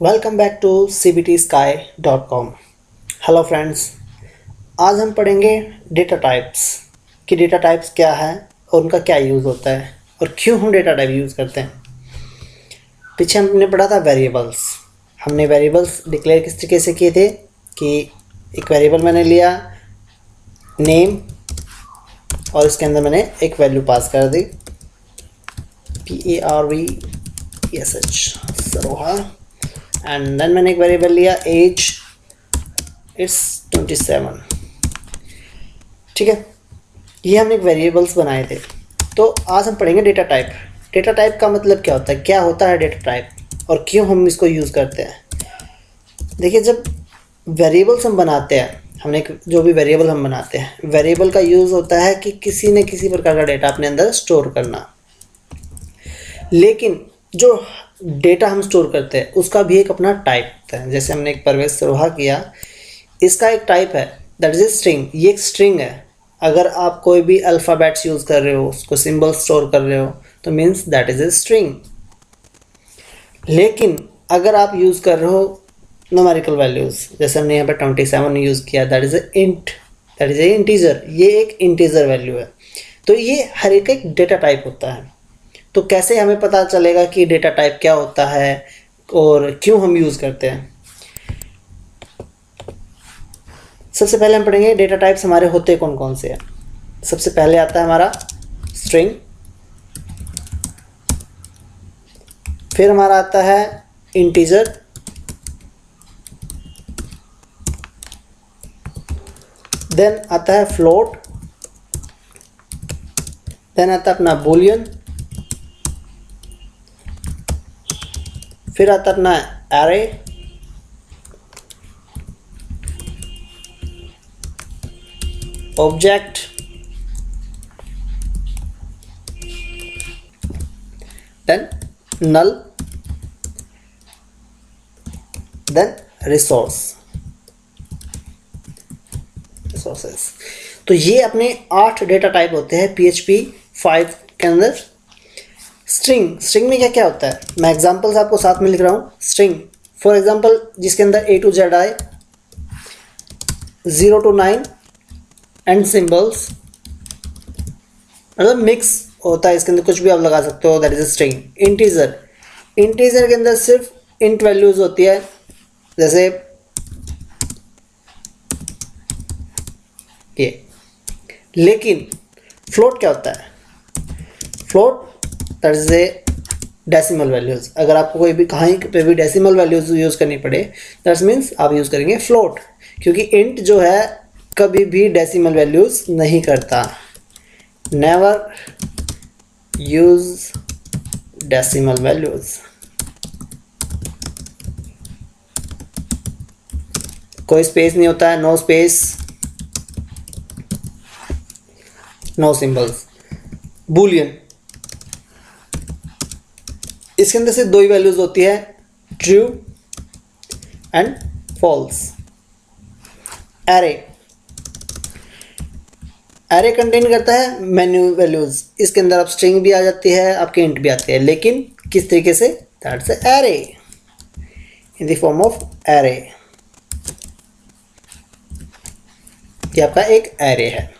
Welcome back to cbtsky.com। Hello friends, आज हम पढ़ेंगे डेटा टाइप्स कि डेटा टाइप्स क्या है और उनका क्या यूज़ होता है और क्यों हम डेटा टाइप यूज़ करते हैं। पीछे हमने पढ़ा था वेरिएबल्स। हमने वेरिएबल्स डिक्लेयर किस तरीके से किए थे कि एक वेरिएबल मैंने लिया नेम और इसके अंदर मैंने एक वैल्यू पास कर दी PARVESH सरोहा, एंड देन मैंने एक वेरिएबल लिया एज, इट्स 27। ठीक है, ये हमने एक वेरिएबल्स बनाए थे। तो आज हम पढ़ेंगे डेटा टाइप। डेटा टाइप का मतलब क्या होता है, क्या होता है डेटा टाइप और क्यों हम इसको यूज़ करते हैं। देखिए, जब वेरिएबल्स हम बनाते हैं, हमने जो भी वेरिएबल हम बनाते हैं, वेरिएबल का यूज़ होता है कि किसी न किसी प्रकार का डेटा अपने अंदर स्टोर करना। लेकिन जो डेटा हम स्टोर करते हैं उसका भी एक अपना टाइप होता है। जैसे हमने एक परवेश सरोहा किया, इसका एक टाइप है दैट इज स्ट्रिंग। ये एक स्ट्रिंग है। अगर आप कोई भी अल्फ़ाबेट्स यूज़ कर रहे हो, उसको सिंबल स्टोर कर रहे हो, तो means that is a string. लेकिन अगर आप यूज़ कर रहे हो न्यूमेरिकल वैल्यूज़, जैसे हमने यहाँ पर 27 यूज़ किया, that is a int, that is a integer. ये एक इंटीजर वैल्यू है। तो ये हर एक डेटा टाइप होता है। तो कैसे हमें पता चलेगा कि डेटा टाइप क्या होता है और क्यों हम यूज़ करते हैं। सबसे पहले हम पढ़ेंगे डेटा टाइप्स हमारे होते कौन कौन से हैं। सबसे पहले आता है हमारा स्ट्रिंग, फिर हमारा आता है इंटीजर, देन आता है फ्लोट, देन आता है अपना बूलियन, फिर आता अपना एरे, ऑब्जेक्ट, देन नल, देन रिसोर्सेस। तो ये अपने 8 डेटा टाइप होते हैं PHP 5 के अंदर। स्ट्रिंग में क्या क्या होता है, मैं एग्जांपल्स आपको साथ में लिख रहा हूँ। स्ट्रिंग फॉर एग्जांपल जिसके अंदर A to Z आए, 0 to 9 एंड सिंबल्स, मतलब मिक्स होता है। इसके अंदर कुछ भी आप लगा सकते हो, that is a string. Integer के अंदर सिर्फ इंट वैल्यूज होती है, जैसे ये। लेकिन फ्लोट क्या होता है, float that is A decimal values. अगर आपको कोई भी कहीं पे भी डेसिमल वैल्यूज यूज़ करनी पड़े, दैट मीन्स आप यूज़ करेंगे फ्लोट, क्योंकि इंट जो है कभी भी डेसिमल वैल्यूज नहीं करता। Never use decimal values. कोई स्पेस नहीं होता है, no space, no symbols. Boolean, इसके अंदर से 2 ही वैल्यूज होती है, true and false. Array contain करता है मेन्यू वैल्यूज। इसके अंदर आप स्ट्रिंग भी आ जाती है, आपके इंट भी आती है, लेकिन किस तरीके से, that's array in the form of array. ये आपका एक एरे है।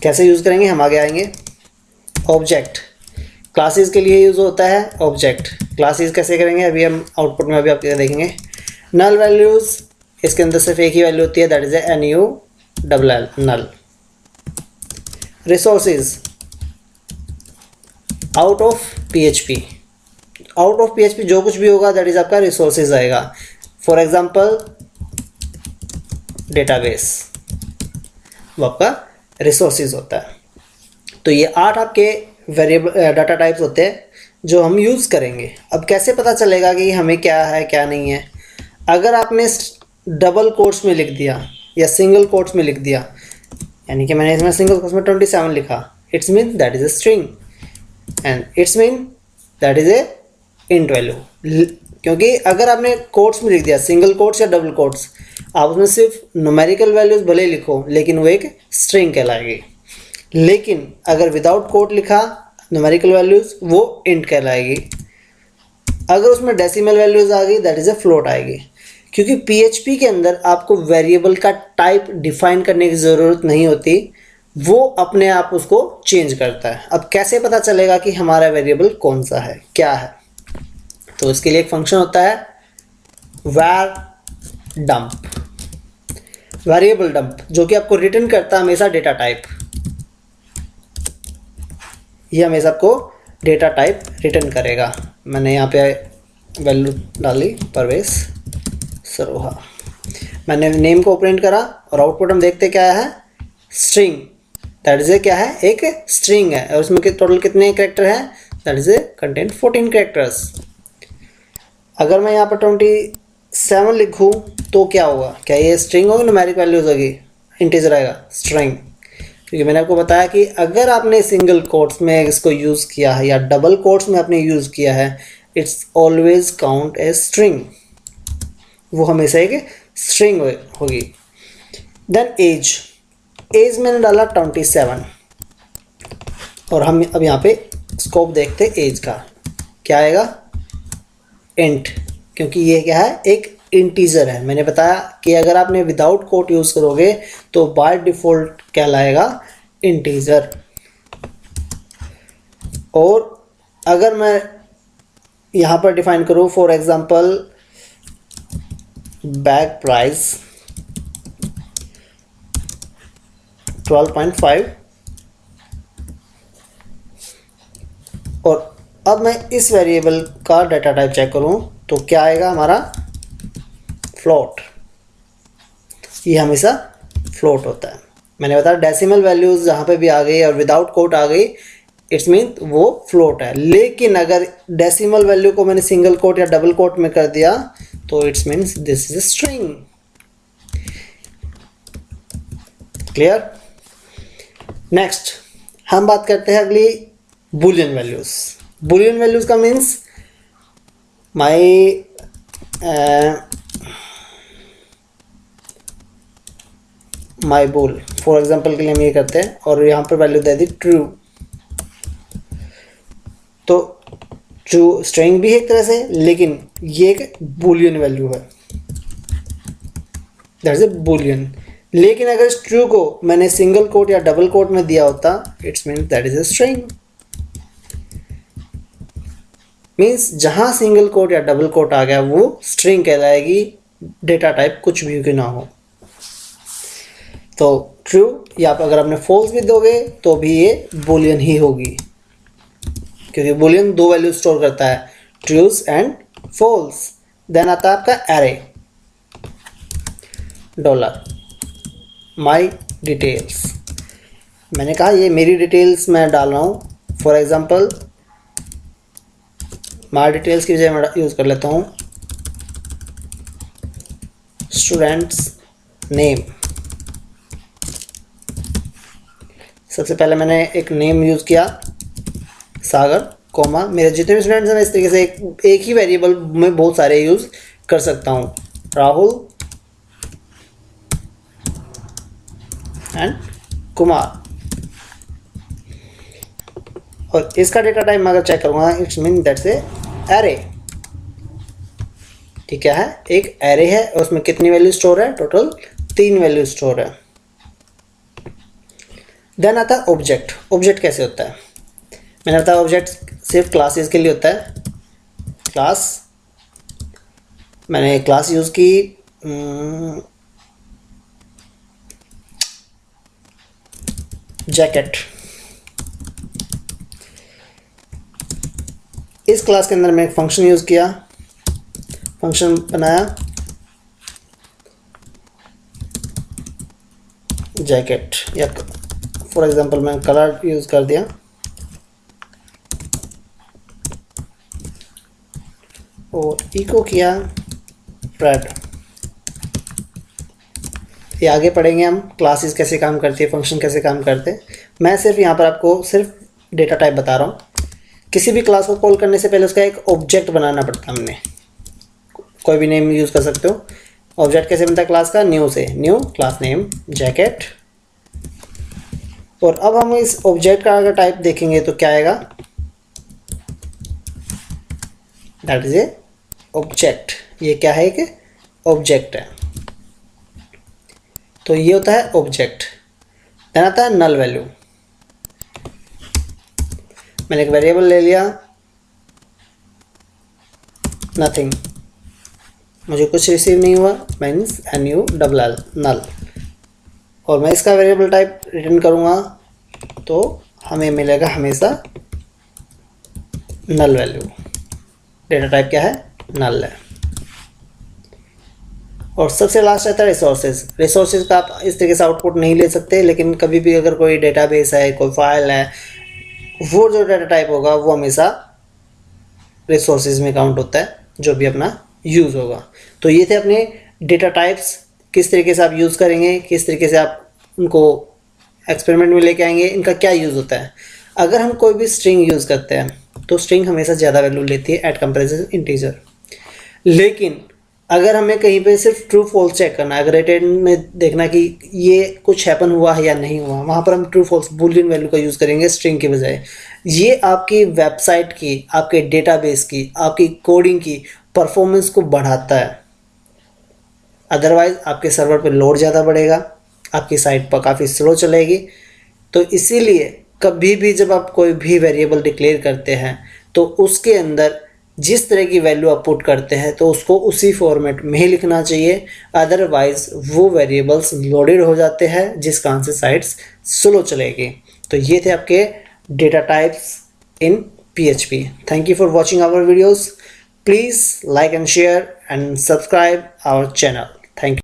कैसे यूज़ करेंगे हम आगे आएंगे। ऑब्जेक्ट, क्लासेस के लिए यूज़ होता है ऑब्जेक्ट। क्लासेस कैसे करेंगे अभी हम आउटपुट में अभी आप देखेंगे। नल वैल्यूज़, इसके अंदर सिर्फ एक ही वैल्यू होती है, that is a NULL, null. Resources, out of PHP, out of PHP जो कुछ भी होगा दैट इज आपका रिसोर्सेज आएगा। फॉर एग्जांपल डेटाबेस, वो आपका रिसोर्सेज होता है। तो ये 8 आपके वेरिएबल डाटा टाइप्स होते हैं जो हम यूज़ करेंगे। अब कैसे पता चलेगा कि हमें क्या है क्या नहीं है। अगर आपने डबल कोट्स में लिख दिया या सिंगल कोट्स में लिख दिया, यानी कि मैंने इसमें सिंगल कोट्स में 27 लिखा, it's mean that is a string and it's mean that is A int value. क्योंकि अगर आपने कोट्स में लिख दिया, सिंगल कोट्स या डबल कोट्स, आप उसमें सिर्फ न्यूमेरिकल वैल्यूज भले लिखो लेकिन वो एक स्ट्रिंग कहलाएगी। लेकिन अगर विदाउट कोट लिखा न्यूमेरिकल वैल्यूज वो इंट कहलाएगी। अगर उसमें डेसिमल वैल्यूज आ गई दैट इज़ अ फ्लोट आएगी। क्योंकि पीएचपी के अंदर आपको वेरिएबल का टाइप डिफाइन करने की ज़रूरत नहीं होती, वो अपने आप उसको चेंज करता है। अब कैसे पता चलेगा कि हमारा वेरिएबल कौन सा है, क्या है? तो इसके लिए एक फंक्शन होता है var dump, वेरिएबल डंप, जो कि आपको रिटर्न करता है हमेशा डेटा टाइप। ये हमेशा आपको डेटा टाइप रिटर्न करेगा। मैंने यहाँ पे वैल्यू डाली परवेश सरोहा, मैंने नेम को प्रिंट करा और आउटपुट हम देखते क्या है, स्ट्रिंग। दैट इज ए क्या है, एक स्ट्रिंग है और उसमें टोटल कितने कैरेक्टर हैं, that is a content 14 characters. अगर मैं यहाँ पर 27 लिखूँ तो क्या होगा, क्या ये स्ट्रिंग होगी, न्यूमेरिक वैल्यूज होगी, इंटीजर आएगा, स्ट्रिंग। क्योंकि मैंने आपको बताया कि अगर आपने सिंगल कोट्स में इसको यूज़ किया है या डबल कोट्स में आपने यूज़ किया है, it's always count as string, वो हमेशा एक स्ट्रिंग होगी। देन एज, एज मैंने डाला 27 और हम अब यहाँ पे स्कोप देखते एज का, क्या आएगा, इंट, क्योंकि ये क्या है, एक इंटीजर है। मैंने बताया कि अगर आपने विदाउट कोट यूज़ करोगे तो बाय डिफ़ॉल्ट क्या लाएगा, इंटीजर। और अगर मैं यहाँ पर डिफाइन करूँ फॉर एग्जांपल बैग प्राइस 12.5 और अब मैं इस वेरिएबल का डाटा टाइप चेक करूँ तो क्या आएगा हमारा, फ्लोट। ये हमेशा फ्लोट होता है। मैंने बताया डेसिमल वैल्यूज जहाँ पे भी आ गई और विदाउट कोट आ गई, इट्स मीन वो फ्लोट है। लेकिन अगर डेसिमल वैल्यू को मैंने सिंगल कोट या डबल कोट में कर दिया तो it's means this is string. Clear? Next हम बात करते हैं अगली बुलियन वैल्यूज। बुलियन वैल्यूज का means my bull, for example के लिए हम ये करते हैं और यहाँ पर वैल्यू दे दी ट्रू। तो ट्रू स्ट्रिंग भी है एक तरह से, लेकिन ये एक बुलियन वैल्यू है, दैट इज ए बुलियन। लेकिन अगर इस ट्रू को मैंने सिंगल कोट या डबल कोट में दिया होता, it's mean that is a string. Means जहां सिंगल कोट या डबल कोट आ गया वो स्ट्रिंग कहलाएगी, डेटा टाइप कुछ भी ना हो। तो ट्रू या अगर आपने फॉल्स भी दोगे तो भी ये बुलियन ही होगी, क्योंकि बुलियन दो वैल्यू स्टोर करता है, ट्रूज एंड फॉल्स। देन आता है आपका एरे, डॉलर माई डिटेल्स। मैंने कहा ये मेरी डिटेल्स मैं डाल रहा हूँ। फॉर एग्जाम्पल माई डिटेल्स की बजाय मैं यूज़ कर लेता हूँ स्टूडेंट्स नेम। सबसे पहले मैंने एक नेम यूज़ किया सागर, कोमा, मेरे जितने भी स्टूडेंट्स हैं मैं इस तरीके से एक ही वेरिएबल में बहुत सारे यूज़ कर सकता हूँ, राहुल एंड कुमार। और इसका डेटा टाइप मैं अगर चेक करूँगा, it's mean that's a array. ठीक है, एक एरे है और उसमें कितनी वैल्यू स्टोर है, टोटल 3 वैल्यू स्टोर है। देन आता है ऑब्जेक्ट। ऑब्जेक्ट कैसे होता है, मैंने बताया ऑब्जेक्ट सिर्फ क्लासेस के लिए होता है। क्लास, मैंने क्लास यूज़ की जैकेट। इस क्लास के अंदर मैं एक फंक्शन यूज़ किया, फंक्शन बनाया जैकेट, या फॉर एग्जांपल मैं कलर यूज़ कर दिया और इको किया रेड। ये आगे पढ़ेंगे हम, क्लासेस कैसे काम करती है, फंक्शन कैसे काम करते हैं। मैं सिर्फ यहाँ पर आपको सिर्फ डेटा टाइप बता रहा हूँ। किसी भी क्लास को कॉल करने से पहले उसका एक ऑब्जेक्ट बनाना पड़ता है। हमने कोई भी नेम यूज़ कर सकते हो। ऑब्जेक्ट कैसे बनता है क्लास का, न्यू से, न्यू क्लास नेम जैकेट और अब हम इस ऑब्जेक्ट का अगर टाइप देखेंगे तो क्या आएगा, दैट इज ए ऑब्जेक्ट। ये क्या है, कि ऑब्जेक्ट है। तो ये होता है ऑब्जेक्ट। देन आता है नल वैल्यू। मैंने एक वेरिएबल ले लिया, नथिंग, मुझे कुछ रिसीव नहीं हुआ, मीन्स NULL, नल। और मैं इसका वेरिएबल टाइप रिटर्न करूँगा तो हमें मिलेगा हमेशा नल वैल्यू। डेटा टाइप क्या है, नल है। और सबसे लास्ट रहता है रिसोर्सेज। रिसोर्सेज का आप इस तरीके से आउटपुट नहीं ले सकते, लेकिन कभी भी अगर कोई डेटाबेस है, कोई फाइल है, वो जो डाटा टाइप होगा वो हमेशा रिसोर्सेज में काउंट होता है, जो भी अपना यूज़ होगा। तो ये थे अपने डेटा टाइप्स, किस तरीके से आप यूज़ करेंगे, किस तरीके से आप उनको एक्सपेरिमेंट में लेके आएंगे, इनका क्या यूज़ होता है। अगर हम कोई भी स्ट्रिंग यूज़ करते हैं तो स्ट्रिंग हमेशा ज़्यादा वैल्यू लेती है एट कंपेरिजन इंटीजर। लेकिन अगर हमें कहीं पे सिर्फ ट्रू फॉल्स चेक करना है, अगर रिटर्न में देखना कि ये कुछ हैपन हुआ है या नहीं हुआ, वहाँ पर हम ट्रू फॉल्स बूलियन वैल्यू का यूज़ करेंगे स्ट्रिंग के बजाय। ये आपकी वेबसाइट की, आपके डेटाबेस की, आपकी कोडिंग की परफॉर्मेंस को बढ़ाता है। अदरवाइज आपके सर्वर पे लोड ज़्यादा बढ़ेगा, आपकी साइट पर काफ़ी स्लो चलेगी। तो इसीलिए कभी भी जब आप कोई भी वेरिएबल डिक्लेयर करते हैं तो उसके अंदर जिस तरह की वैल्यू आप पुट करते हैं तो उसको उसी फॉर्मेट में ही लिखना चाहिए, अदरवाइज वो वेरिएबल्स लोडेड हो जाते हैं, जिस कारण से साइट्स स्लो चलेगी। तो ये थे आपके data types in PHP। Thank you for watching our videos. Please like and share and subscribe our channel.